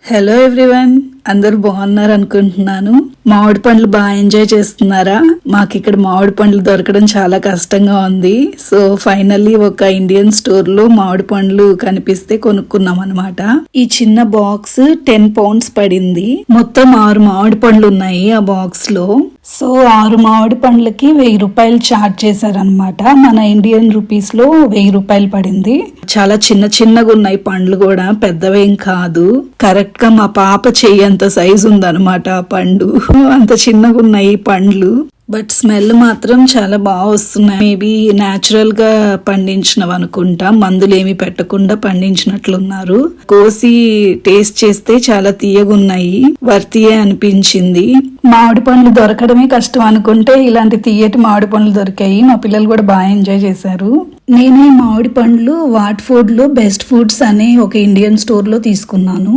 Hello everyone, అందరూ బాగున్నారు అనుకుంటున్నాను. మామిడి పండ్లు బాగా ఎంజాయ్ చేస్తున్నారా? మాకు ఇక్కడ మామిడి పండ్లు దొరకడం చాలా కష్టంగా ఉంది. సో ఫైనల్లీ ఒక ఇండియన్ స్టోర్ లో మామిడి పండ్లు కనిపిస్తే కొనుక్కున్నాం అనమాట. ఈ చిన్న బాక్స్ 10 pounds పడింది. మొత్తం 6 మామిడి పండ్లు ఉన్నాయి ఆ బాక్స్ లో. సో 6 మామిడి పండ్లకి 1000 రూపాయలు చార్జ్ చేశారనమాట. మన ఇండియన్ రూపీస్ లో 1000 రూపాయలు పడింది. చాలా చిన్న చిన్నగా ఉన్నాయి పండ్లు కూడా, పెద్దవేం కాదు. కరెక్ట్ గా మా పాప చెయ్యంత సైజు ఉందన్నమాట ఆ పండు. అంత చిన్నగా ఉన్నాయి పండ్లు. బట్ స్మెల్ మాత్రం చాలా బాగా వస్తున్నాయి. మేబీ న్యాచురల్ గా పండించినవి అనుకుంటా, మందులు ఏమి పెట్టకుండా పండించినట్లున్నారు. కోసి టేస్ట్ చేస్తే చాలా తీయగున్నాయి, వర్తియే అనిపించింది. మామిడి పండ్లు దొరకడమే కష్టం అనుకుంటే ఇలాంటి తీయటి మామిడి పండ్లు దొరికాయి. మా పిల్లలు కూడా బాగా ఎంజాయ్ చేశారు. నేను ఈ మామిడి పండ్లు వాట్ ఫుడ్ లో బెస్ట్ ఫుడ్స్ అనే ఒక ఇండియన్ స్టోర్ లో తీసుకున్నాను.